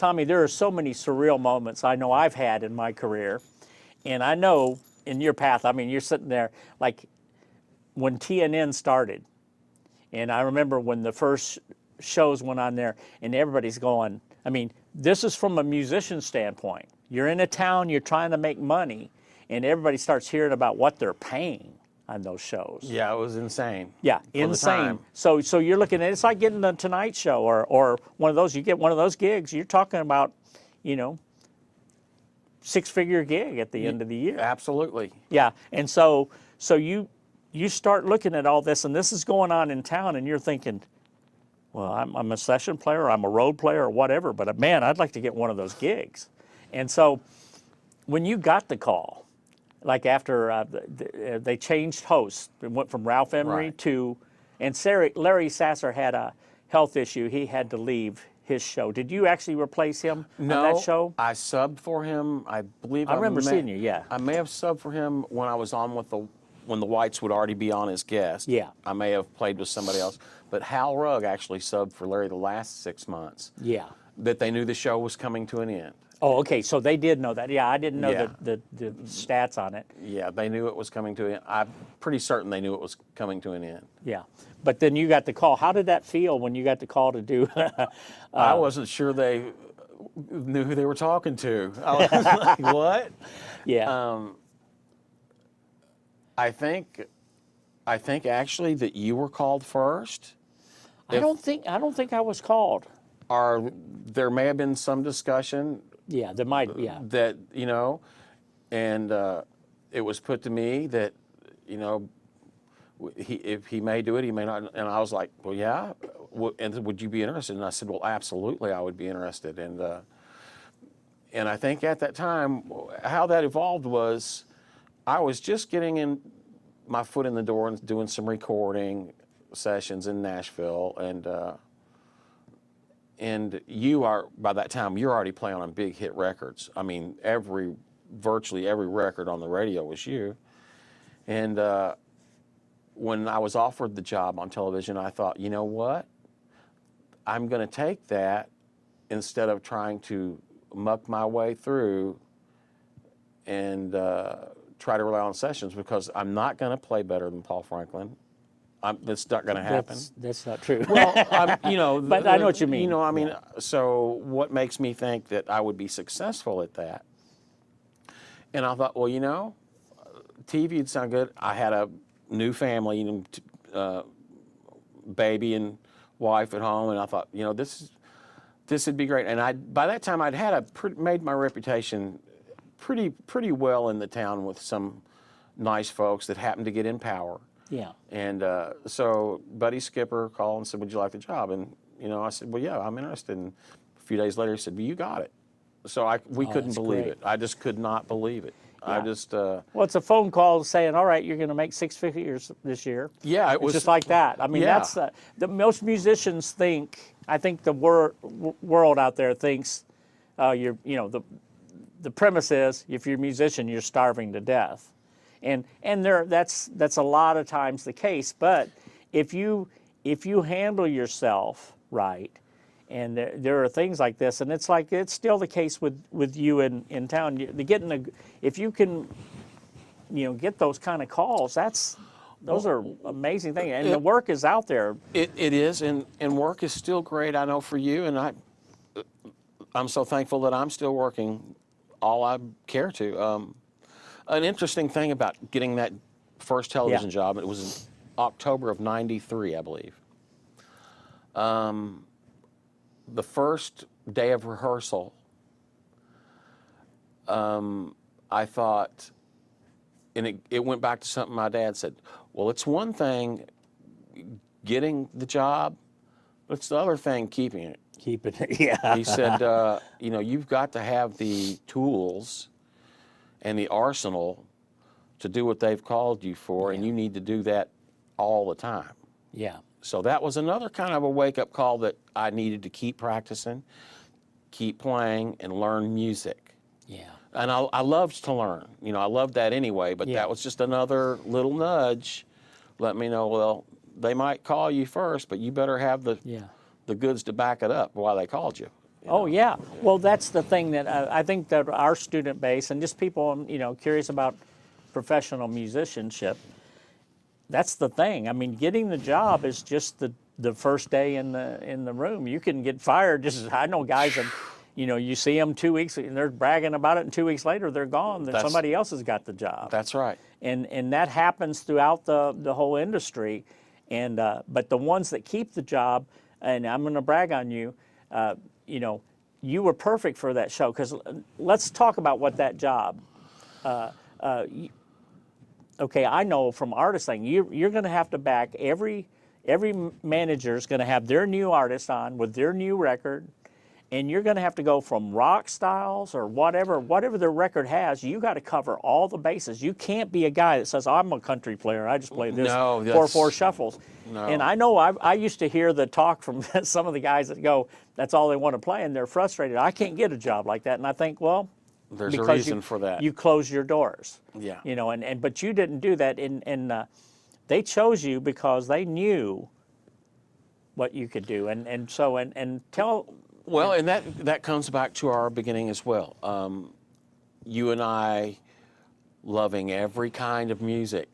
Tommy, there are so many surreal moments I know I've had in my career, and I know in your path, I mean, you're sitting there like when TNN started, and I remember when the first shows went on there, and everybody's going, I mean, this is from a musician standpoint. You're in a town, you're trying to make money, and everybody starts hearing about what they're paying on those shows. Yeah, it was insane. Yeah, insane. So you're looking at, it's like getting the Tonight Show or one of those, you get one of those gigs, you're talking about, you know, six-figure gig at the end of the year. Absolutely. Yeah, and so you start looking at all this, and this is going on in town, and you're thinking, well, I'm a session player, I'm a road player, or whatever, but man, I'd like to get one of those gigs. And so when you got the call, like after they changed hosts, it went from Ralph Emery to, and Larry Sasser had a health issue, he had to leave his show. Did you actually replace him on that show? I subbed for him. I believe I remember seeing you, yeah. I may have subbed for him when I was on with when the Whites would already be on as guest. Yeah. I may have played with somebody else. But Hal Rugg actually subbed for Larry the last 6 months. Yeah. That they knew the show was coming to an end. Oh, okay. So they did know that. Yeah, I didn't know the stats on it. Yeah, they knew it was coming to an end. I'm pretty certain they knew it was coming to an end. Yeah. But then you got the call. How did that feel when you got the call to do? I wasn't sure they knew who they were talking to. I was like, what? Yeah. I think actually that you were called first. I don't think I was called. Or there may have been some discussion. Yeah, there might. Yeah. That and it was put to me that if he may do it, he may not. And I was like, well, yeah. And would you be interested? And I said, well, absolutely, I would be interested. And I think at that time, how that evolved was, I was just getting my foot in the door and doing some recording sessions in Nashville, and you are, by that time, you're already playing on big hit records. I mean, virtually every record on the radio was you. And when I was offered the job on television, I thought, you know what? I'm going to take that instead of trying to muck my way through and try to rely on sessions, because I'm not going to play better than Paul Franklin. That's not going to happen. That's not true. Well, but I know what you mean. I mean, so what makes me think that I would be successful at that? And I thought, well, TV would sound good. I had a new family, baby and wife at home, and I thought, this would be great. And by that time, I'd made my reputation pretty well in the town with some nice folks that happened to get in power. Yeah. And so Buddy Skipper called and said, would you like the job? And, I said, well, yeah, I'm interested. And a few days later, he said, well, you got it. So we couldn't believe it. I just could not believe it. Yeah. I just... well, it's a phone call saying, all right, you're going to make 6 figures this year. Yeah, it was... just like that. I mean, that's... most musicians think, I think the world out there thinks, the premise is, if you're a musician, you're starving to death. And that's a lot of times the case. But if you handle yourself right, and there are things like this, and it's still the case with you in town. If you can, get those kind of calls, those are amazing things, and the work is out there. It is, and work is still great. I know for you, and I'm so thankful that I'm still working all I care to. An interesting thing about getting that first television job, it was in October of '93, I believe. The first day of rehearsal, I thought, and it went back to something my dad said, well, it's one thing getting the job, but it's the other thing keeping it. Keeping it, yeah. He said, you've got to have the tools and the arsenal to do what they've called you for, and you need to do that all the time. Yeah. So that was another kind of a wake-up call that I needed to keep practicing, keep playing, and learn music. Yeah. And I loved to learn. I loved that anyway, but that was just another little nudge. Let me know, well, they might call you first, but you better have the goods to back it up while they called you. Oh yeah. Well, that's the thing that I think that our student base and just people, curious about professional musicianship. That's the thing. I mean, getting the job is just the first day in the room. You can get fired. Just I know guys that, you see them 2 weeks and they're bragging about it, and 2 weeks later they're gone. Then somebody else has got the job. That's right. And that happens throughout the whole industry. And but the ones that keep the job, and I'm going to brag on you, you were perfect for that show. Because let's talk about what that job. Okay, I know from artist thing, you're going to have to back every manager is going to have their new artist on with their new record, and you're going to have to go from rock styles or whatever the record has. You got to cover all the bases. You can't be a guy that says, I'm a country player, I just play this 4/4 shuffles. No. And I know I used to hear the talk from some of the guys that go, that's all they want to play, and they're frustrated. I can't get a job like that. And I think, well, there's a reason for that. You close your doors. Yeah. But you didn't do that, and they chose you because they knew what you could do, and tell. Well, and that comes back to our beginning as well. You and I loving every kind of music,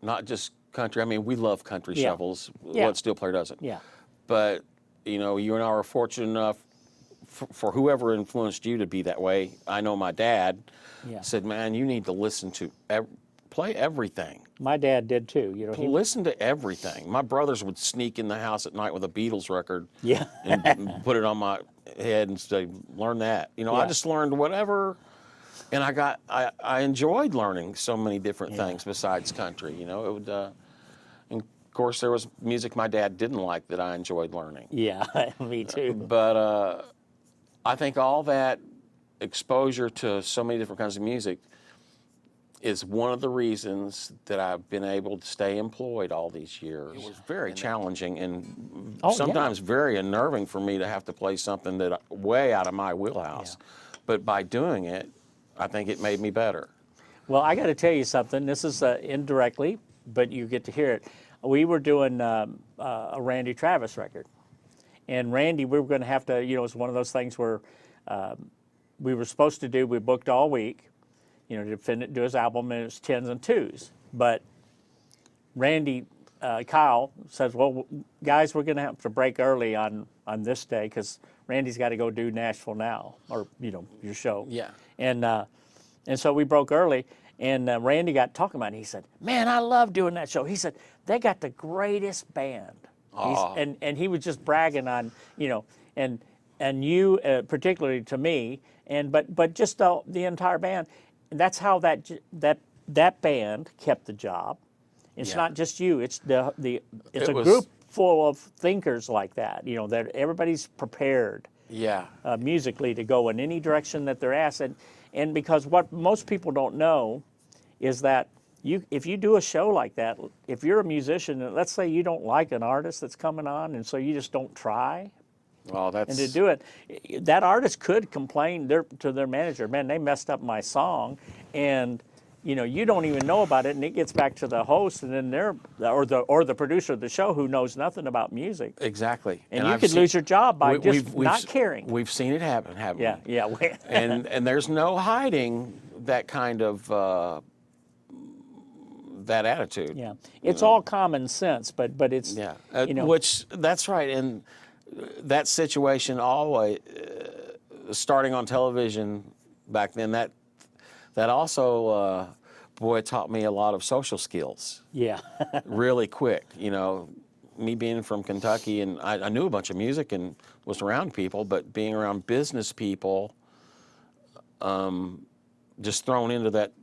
not just country. I mean, we love country shuffles. Yeah. What steel player doesn't? Yeah. But you and I were fortunate enough for whoever influenced you to be that way. I know my dad said, "Man, you need to listen to play everything." My dad did too. He listened to everything. My brothers would sneak in the house at night with a Beatles record, Yeah. and put it on my head and say, "Learn that." I just learned whatever, and I enjoyed learning so many different things besides country. It would, and of course there was music my dad didn't like that I enjoyed learning. Yeah, me too. But I think all that exposure to so many different kinds of music is one of the reasons that I've been able to stay employed all these years. It was very challenging and sometimes very unnerving for me to have to play something that way out of my wheelhouse. Yeah. But by doing it, I think it made me better. Well, I got to tell you something. This is indirectly, but you get to hear it. We were doing a Randy Travis record. And Randy, we were going to have to, it was one of those things where we were supposed to we booked all week, to do his album, and it was 10s and 2s. But Randy, Kyle says, well, guys, we're going to have to break early on this day because Randy's got to go do Nashville Now, or, your show. Yeah. And so we broke early, and Randy got talking about it. He said, man, I love doing that show. He said, they got the greatest band. And he was just bragging on, and you, particularly to me, but just the entire band. And that's how that band kept the job. It's not just you. It's it's a group full of thinkers like that. That everybody's prepared. Yeah. Musically to go in any direction that they're asked, and because what most people don't know is that if you do a show like that, if you're a musician, let's say you don't like an artist that's coming on, and so you just don't try. Well, and to do it, that artist could complain to their manager, man, they messed up my song, and you don't even know about it, and it gets back to the host, and then or the producer of the show who knows nothing about music. Exactly. And you could lose your job by just not caring. We've seen it happen, haven't we? Yeah. and there's no hiding that kind of that attitude. Yeah, it's all common sense, but it's which that's right, and that situation always starting on television back then. That also, boy, taught me a lot of social skills. Yeah, really quick. Me being from Kentucky, and I knew a bunch of music and was around people, but being around business people, just thrown into that.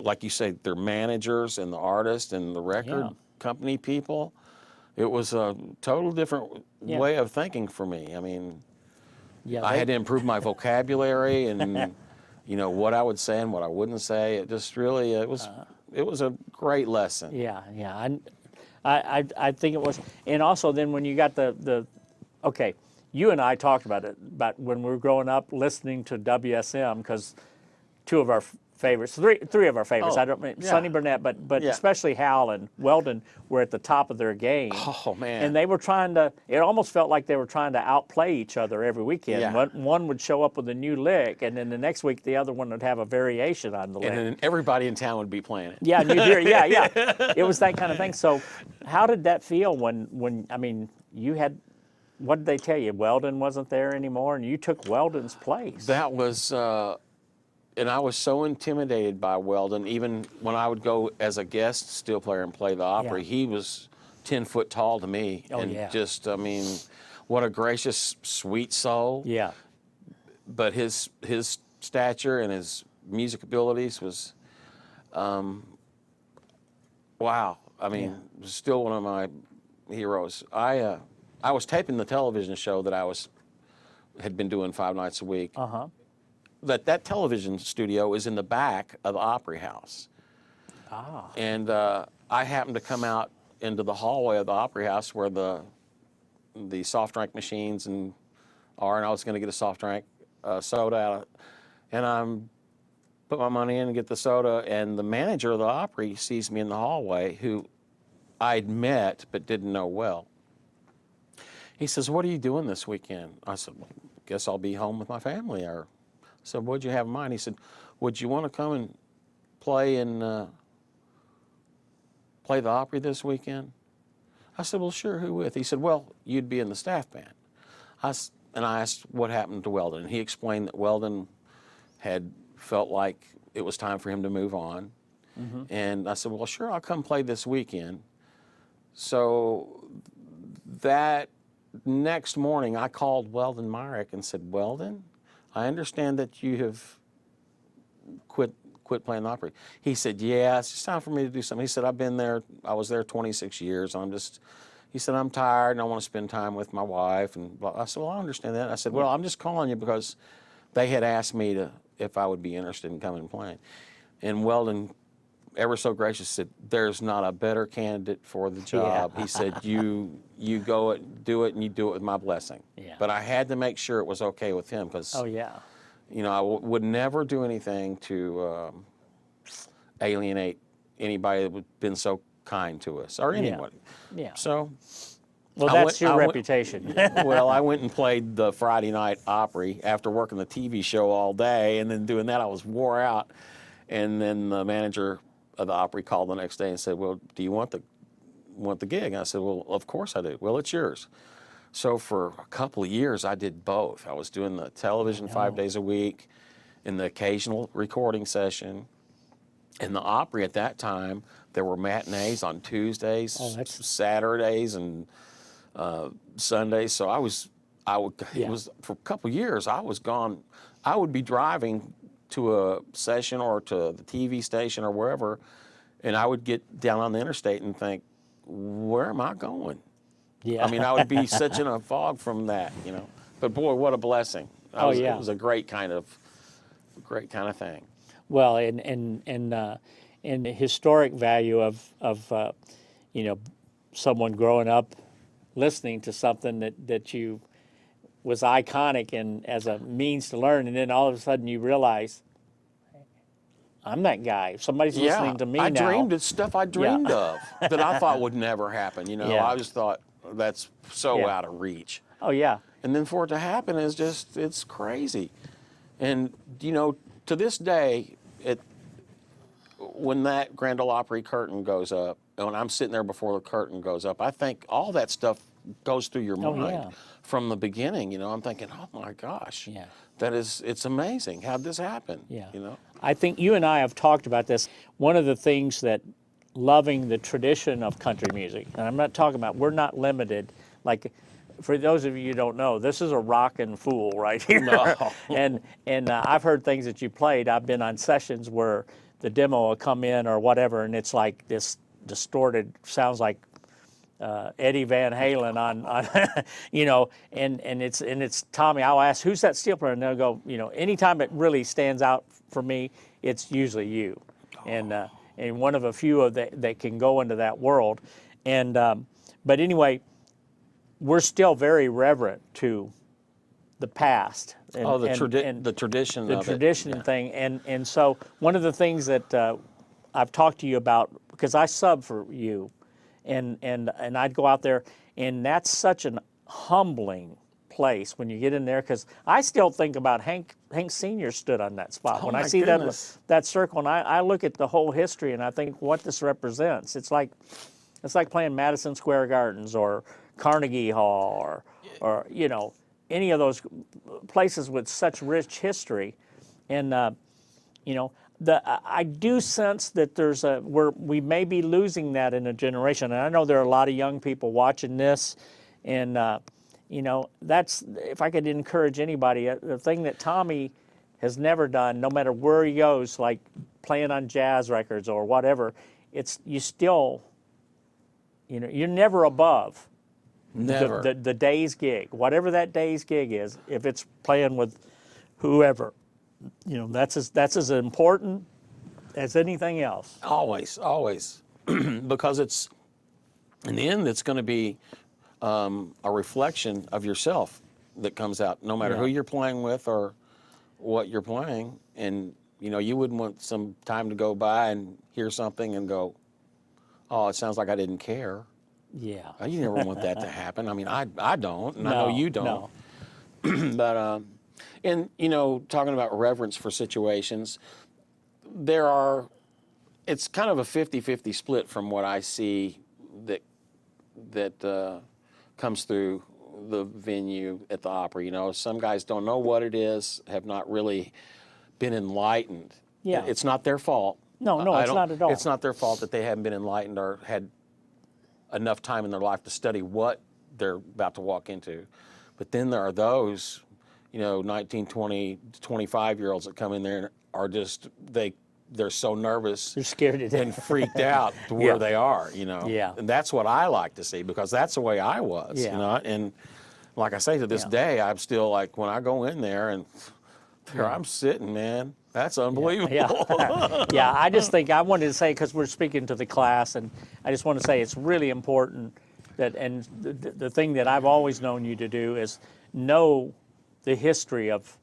Like you say, their managers and the artists and the record company people. It was a total different way of thinking for me. I mean, I had to improve my vocabulary and, what I would say and what I wouldn't say. It just really, it was a great lesson. Yeah. I think it was. And also then when you got okay, you and I talked about it, about when we were growing up listening to WSM, because two of our favorites, three of our favorites. Oh, I don't mean yeah. Sonny Burnett, but Yeah. especially Hal and Weldon were at the top of their game. Oh, man. And they were trying to. It almost felt like they were trying to outplay each other every weekend. Yeah. One would show up with a new lick, and then the next week the other one would have a variation on the lick. And then everybody in town would be playing it. Yeah, and you'd hear, yeah. It was that kind of thing. So, how did that feel when I mean, you had? What did they tell you? Weldon wasn't there anymore, and you took Weldon's place. That was, and I was so intimidated by Weldon. Even when I would go as a guest steel player and play the Opry, Yeah. he was 10 foot tall to me, and yeah. just, I mean, what a gracious, sweet soul. Yeah. But his stature and his music abilities was, wow. I mean, still one of my heroes. I was taping the television show that had been doing 5 nights a week. That television studio is in the back of the Opry House. Ah. And I happened to come out into the hallway of the Opry House where the soft drink machines and I was going to get a soft drink soda out of, and I'm put my money in and get the soda, and the manager of the Opry sees me in the hallway, who I'd met but didn't know well. He says, "What are you doing this weekend?" I said, "Well, guess I'll be home with my family." I said, "What'd you have in mind?" He said, "Would you want to come and play the Opry this weekend?" I said, "Well, sure, who with?" He said, "Well, you'd be in the staff band." And I asked what happened to Weldon. And he explained that Weldon had felt like it was time for him to move on. And I said, "Well, sure, I'll come play this weekend." So that next morning, I called Weldon Myrick and said, "Weldon, I understand that you have quit playing the Opry." He said, "Yeah, it's just time for me to do something." He said, I was there 26 years. He said, "I'm tired and I want to spend time with my wife." And I said, "Well, I understand that." I said, "Well, I'm just calling you because they had asked me if I would be interested in coming and playing." And Weldon, ever so gracious, said, "There's not a better candidate for the job." He said, you go do it, and you do it with my blessing. Yeah. But I had to make sure it was okay with him because, Oh yeah. you know, I would never do anything to alienate anybody that had been so kind to us, or anyone. Yeah. So, Well, that's your reputation. well, I went and played the Friday night Opry after working the TV show all day, and then doing that I was wore out. And then the manager of the Opry called the next day and said, "Well, do you want the gig?" And I said, "Well, of course I do." "Well, it's yours." So for a couple of years, I did both. I was doing the television 5 days a week, and the occasional recording session. And the Opry at that time, there were matinees on Tuesdays, Saturdays, and Sundays. So it was for a couple of years. I was gone. I would be driving to a session or to the TV station or wherever, and I would get down on the interstate and think, "Where am I going?" Yeah. I mean, I would be such in a fog from that, you know. But boy, what a blessing! It was a great kind of thing. Well, and the historic value of you know, someone growing up listening to something that you was iconic and as a means to learn, and then all of a sudden you realize, I'm that guy. Somebody's listening to me now. I dreamed of stuff I dreamed of that I thought would never happen. You know, I just thought that's so out of reach. Oh yeah. And then for it to happen is just, it's crazy. And, you know, to this day, when that Grand Ole Opry curtain goes up, and when I'm sitting there before the curtain goes up, I think all that stuff goes through your mind from the beginning. You know, I'm thinking, oh my gosh, it's amazing. How'd this happen? Yeah. You know? I think you and I have talked about this. One of the things that loving the tradition of country music, and I'm not talking about, we're not limited, like, for those of you who don't know, this is a rockin' fool right here. No. and I've heard things that you played. I've been on sessions where the demo will come in or whatever, and it's like this distorted, sounds like Eddie Van Halen on you know, and it's Tommy. I'll ask, "Who's that steel player?" And they'll go, you know, anytime it really stands out for me, it's usually you, and one of a few of that can go into that world, and but anyway. We're still very reverent to the past And, Oh, the and tradition the of tradition it. Yeah. thing. And so one of the things that I've talked to you about, because I sub for you, and I'd go out there, and that's such an humbling place when you get in there, because I still think about Hank Sr. stood on that spot. Oh, When I my see goodness. that circle, and I look at the whole history, and I think what this represents. It's like playing Madison Square Gardens or Carnegie Hall or any of those places with such rich history, and I do sense that we may be losing that in a generation. And I know there are a lot of young people watching this, and that's, if I could encourage anybody, the thing that Tommy has never done, no matter where he goes, like playing on jazz records or whatever, you still, you're never above Never. the day's gig, whatever that day's gig is. If it's playing with whoever, that's as important as anything else. Always, always. Because it's, in the end, it's going to be a reflection of yourself that comes out, no matter Yeah. who you're playing with or what you're playing. And, you wouldn't want some time to go by and hear something and go, oh, it sounds like I didn't care. Yeah. You never want that to happen. I mean, I don't, and I know No, you don't. No. But, and, talking about reverence for situations, it's kind of a 50-50 split from what I see that comes through the venue at the Opry. Some guys don't know what it is, have not really been enlightened. Yeah. It's not their fault. No, it's not at all. It's not their fault that they haven't been enlightened or had enough time in their life to study what they're about to walk into. But then there are those, 19, 20, 25-year-olds that come in there and are just, they're so nervous. They're scared to death. And freaked out to where they are, Yeah. And that's what I like to see, because that's the way I was, Yeah. And like I say, to this day, I'm still like, when I go in there and there I'm sitting, man, that's unbelievable. Yeah. Yeah, I just think I wanted to say, because we're speaking to the class, and I just want to say it's really important that, and the thing that I've always known you to do is know the history of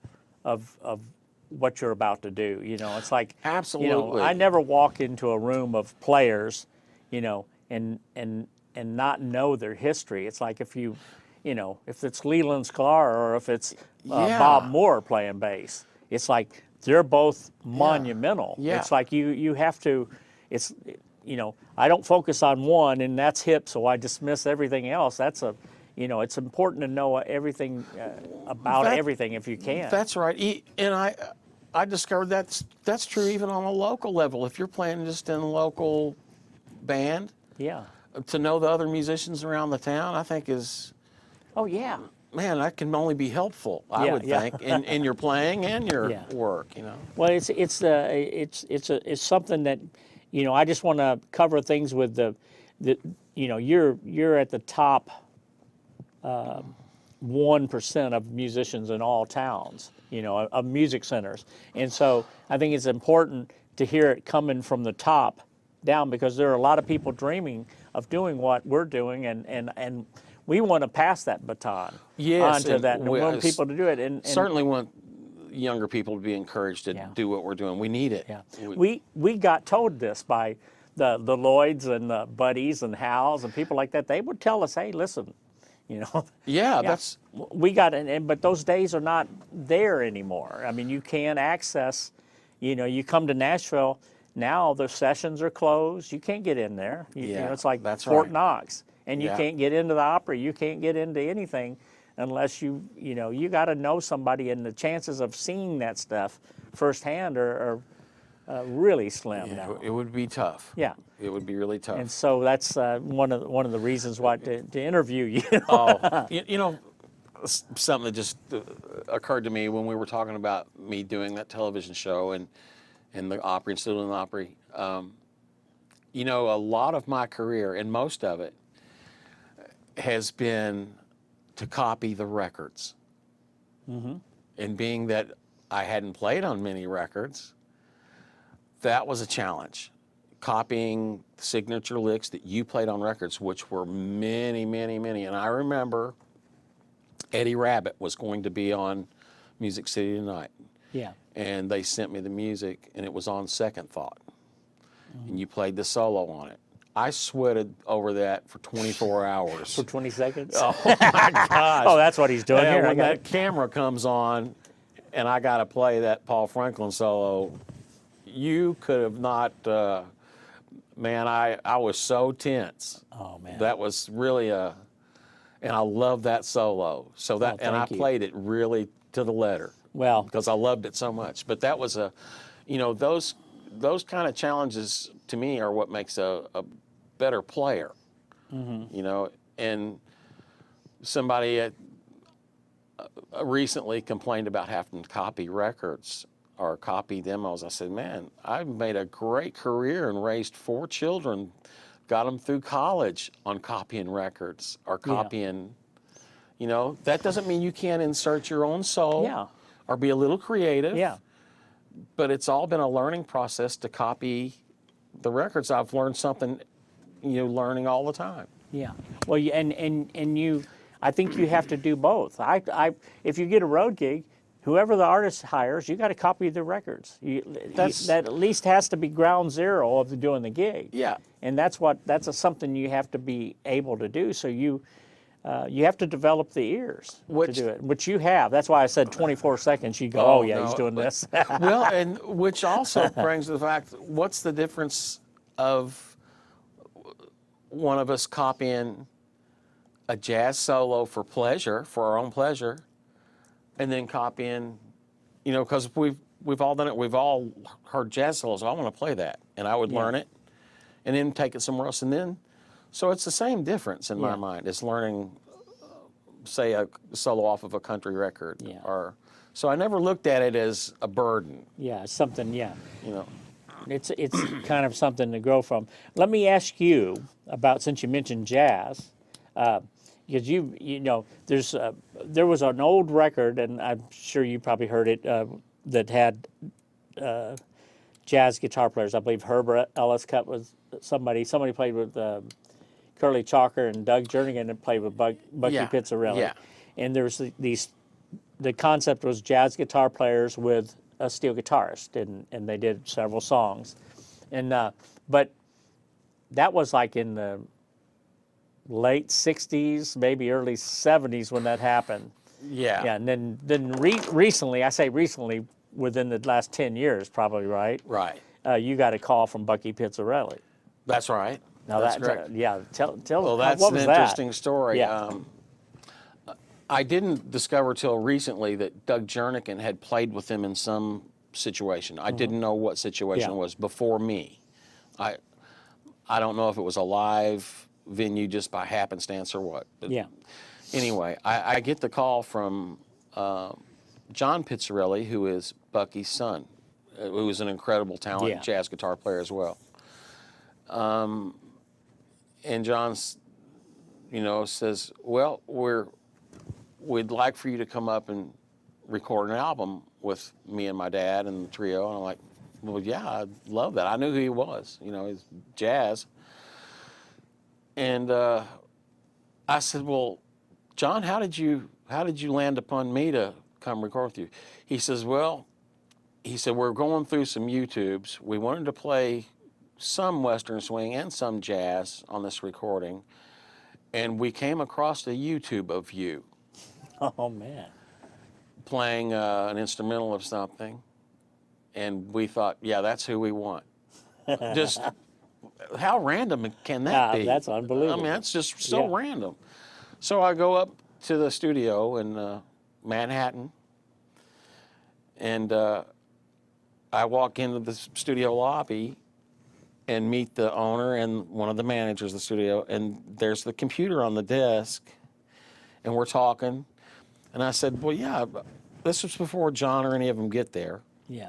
what you're about to do. It's like, Absolutely. I never walk into a room of players, and not know their history. It's like if it's Leland Sklar or if it's Bob Moore playing bass, it's like they're both monumental. Yeah. It's like you have to, I don't focus on one, and that's hip, so I dismiss everything else. That's it's important to know everything about everything if you can. That's right. And I discovered that's true even on a local level. If you're playing just in a local band, Yeah. to know the other musicians around the town, I think is, Oh, yeah. man, that can only be helpful, I would think, in your playing and your work, Well, it's something that, I just want to cover things with you're at the top 1% of musicians in all towns, of music centers. And so I think it's important to hear it coming from the top down, because there are a lot of people dreaming of doing what we're doing, and we want to pass that baton onto that, and we want people to do it. And certainly want younger people to be encouraged to do what we're doing. We need it. Yeah. We got told this by the Lloyds and the Buddies and Hals and people like that. They would tell us, hey, listen, That's we got but those days are not there anymore. I mean, you can't access, you come to Nashville now, the sessions are closed. You can't get in there. It's like Fort Knox, and you can't get into the Opry. You can't get into anything unless you got to know somebody, and the chances of seeing that stuff firsthand are really slim now. It would be tough. Yeah. It would be really tough. And so that's one of the reasons why to interview you. Something that just occurred to me when we were talking about me doing that television show and the Opry and still doing the Opry. A lot of my career, and most of it, has been to copy the records. Mm-hmm. And being that I hadn't played on many records, that was a challenge. Copying signature licks that you played on records, which were many, many, many. And I remember Eddie Rabbitt was going to be on Music City Tonight. Yeah. And they sent me the music, and it was on Second Thought. And you played the solo on it. I sweated over that for 24 hours. For 20 seconds? Oh my gosh. Oh, that's what he's doing And here. I when got that it. camera comes on and I got to play that Paul Franklin solo, you could have not, man, I was so tense. Oh, man. That was really and I love that solo. So that, and I thank you. played it really to the letter. Well, Because I loved it so much. But that was those kind of challenges to me are what makes a better player. And somebody recently complained about having to copy records or copy demos. I said, man, I've made a great career and raised 4 children, got them through college on copying records or copying, that doesn't mean you can't insert your own soul. Yeah. Or be a little creative. Yeah. But it's all been a learning process to copy the records. I've learned something, learning all the time. Yeah. Well, and you, I think you have to do both. If you get a road gig, whoever the artist hires, you got to copy the records. That at least has to be ground zero of doing the gig. Yeah. And that's something you have to be able to do. So you have to develop the ears to do it, which you have. That's why I said 24 seconds. You go, oh yeah, he's doing this. Well, and which also brings to the fact, what's the difference of one of us copying a jazz solo for pleasure, for our own pleasure, and then copying, because we've all done it. We've all heard jazz solos. I want to play that, and I would learn it, and then take it somewhere else, and then. So it's the same difference in my mind as learning, say, a solo off of a country record. Yeah. So I never looked at it as a burden. Yeah, it's something. Yeah. It's kind of something to grow from. Let me ask you about, since you mentioned jazz, because there was an old record, and I'm sure you probably heard it, that had jazz guitar players. I believe Herbert Ellis cut with somebody played with Curly Chalker and Doug Jernigan, and played with Bucky Pizzarelli. Yeah. And there's the concept was jazz guitar players with a steel guitarist, and they did several songs. And but that was like in the late 60s, maybe early 70s when that happened. Yeah. Yeah, and then recently, I say recently, within the last 10 years probably, right? Right. You got a call from Bucky Pizzarelli. That's right. Now that's correct. Tell Well, that's what an was interesting that? story. Yeah. I didn't discover till recently that Doug Jernigan had played with him in some situation. I didn't know what situation it was before me. I don't know if it was a live venue just by happenstance or what. But anyway, I get the call from John Pizzarelli, who is Bucky's son, who is an incredible talent jazz guitar player as well. And John's, says, well, we'd like for you to come up and record an album with me and my dad and the trio. And I'm like, well, yeah, I'd love that. I knew who he was, he's jazz. And I said, well, John, how did you land upon me to come record with you? He says, well, we're going through some YouTubes. We wanted to play some Western swing and some jazz on this recording, and we came across a YouTube of you. Oh man. Playing an instrumental of something, and we thought, yeah, that's who we want. Just how random can that be? That's unbelievable. I mean, that's just so random. So I go up to the studio in Manhattan, and I walk into the studio lobby and meet the owner and one of the managers of the studio, and there's the computer on the desk, and we're talking, and I said, well, yeah, this was before John or any of them get there. Yeah.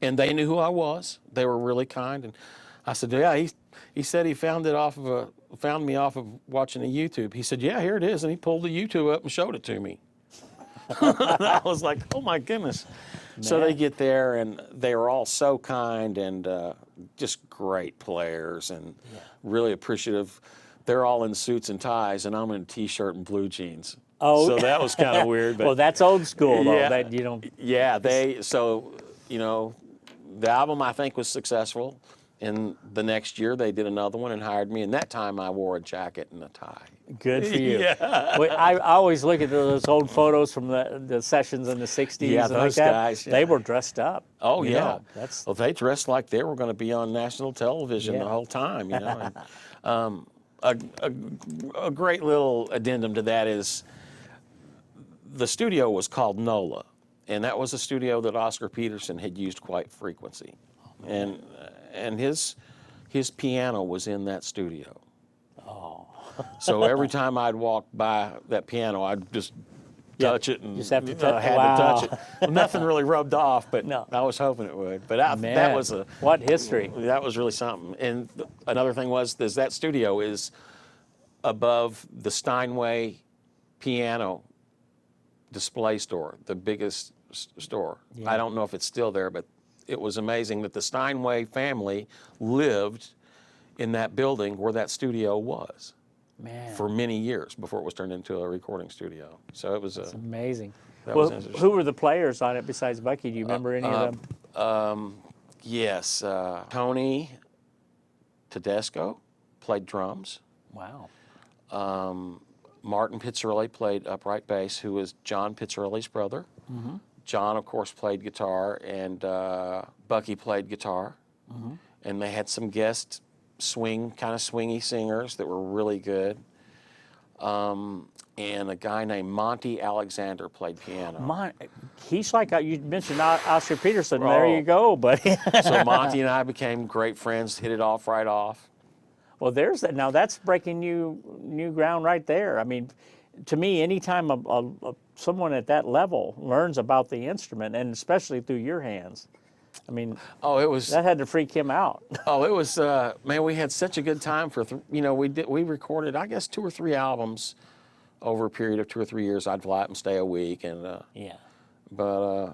And they knew who I was. They were really kind, and I said, yeah, he said he found me off of watching a YouTube. He said, yeah, here it is, and he pulled the YouTube up and showed it to me. I was like, oh my goodness. Man. So they get there, and they were all so kind and just great players and really appreciative. They're all in suits and ties, and I'm in a T-shirt and blue jeans. Oh. So that was kind of weird. But Well, that's old school, though. Yeah. That, you know, yeah, so, you know, the album I think was successful. And the next year they did another one and hired me. And that time I wore a jacket and a tie. good for you. Yeah. Well, I always look at those old photos from the sessions in the 60s Yeah, and like those that. guys, They yeah. were dressed up. Oh, you yeah. know. That's Well, they dressed like they were going to be on national television Yeah. the whole time, you know. And, a great little addendum to that is the studio was called NOLA, and that was a studio that Oscar Peterson had used quite frequency. And his piano was in that studio. oh. So every time I'd walk by that piano, I'd just touch it and just have to I had wow. to touch it. Well, nothing really rubbed off, but No. I was hoping it would. But that Man, was what history. that was really something. And another thing was that studio is above the Steinway piano display store, the biggest store. Yeah. I don't know if it's still there, but it was amazing that the Steinway family lived in that building where that studio was Man, for many years before it was turned into a recording studio. So it was amazing. that was Well, interesting. who were the players on it besides Bucky? Do you remember any of them? Yes, Tony Tedesco played drums. Wow. Martin Pizzarelli played upright bass, who was John Pizzarelli's brother. Mm-hmm. John, of course, played guitar, and Bucky played guitar. Mm-hmm. And they had some guest kind of swingy singers that were really good. And a guy named Monty Alexander played piano. He's like, you mentioned Oscar Peterson. There Oh. you go, buddy. So Monty and I became great friends, hit it off right off. Well, there's that. Now that's breaking new ground right there. I mean, to me, anytime someone at that level learns about the instrument, and especially through your hands, I mean, Oh, it was. that had to freak him out. Oh, it was. Man, we had such a good time for. We recorded, I guess, 2 or 3 albums over a period of 2 or 3 years. I'd fly out and stay a week, and Yeah. but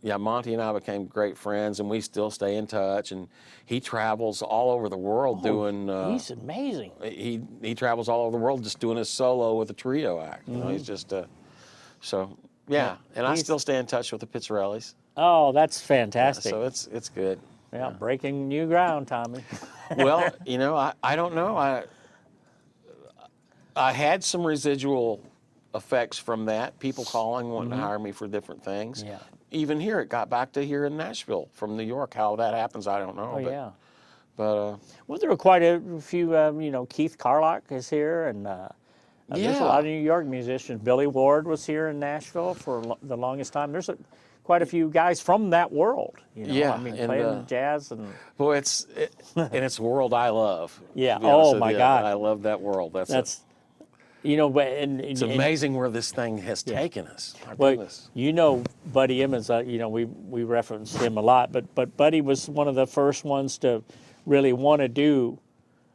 yeah, Monty and I became great friends, and we still stay in touch. And he travels all over the world doing. He's amazing. He travels all over the world just doing his solo with a trio act. You know, he's just so yeah. And I still stay in touch with the Pizzarellis. Oh, that's fantastic. So it's good. Yeah, breaking new ground, Tommy. Well, you know, I don't know. I had some residual effects from that. People calling, wanting to hire me for different things. Yeah. Even here, it got back to here in Nashville from New York. How that happens, I don't know. Oh, but, yeah. But Well, there were quite a few, Keith Carlock is here, and there's a lot of New York musicians. Billy Ward was here in Nashville for the longest time. There's quite a few guys from that world. You know? Yeah, I mean, and, playing jazz and boy, and it's a world I love. Yeah. to be honest Oh, with my you. God. I love that world. that's, It's amazing where this thing has taken us. My Well, goodness. Buddy Emmons, we referenced him a lot, but Buddy was one of the first ones to really want to do.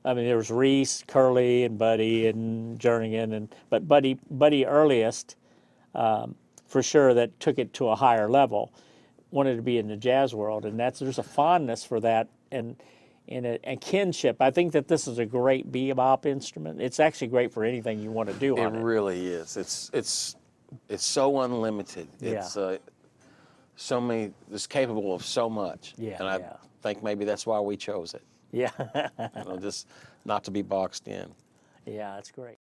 I mean, there was Reese, Curly, and Buddy, and Jernigan, but Buddy earliest, for sure, that took it to a higher level, wanted to be in the jazz world, and there's a fondness for that and a kinship. I think that this is a great bebop instrument. It's actually great for anything you want to do on It it. really is. It's so unlimited. It's it's capable of so much. Yeah, And I yeah. think maybe that's why we chose it. Yeah, Just not to be boxed in. yeah, that's great.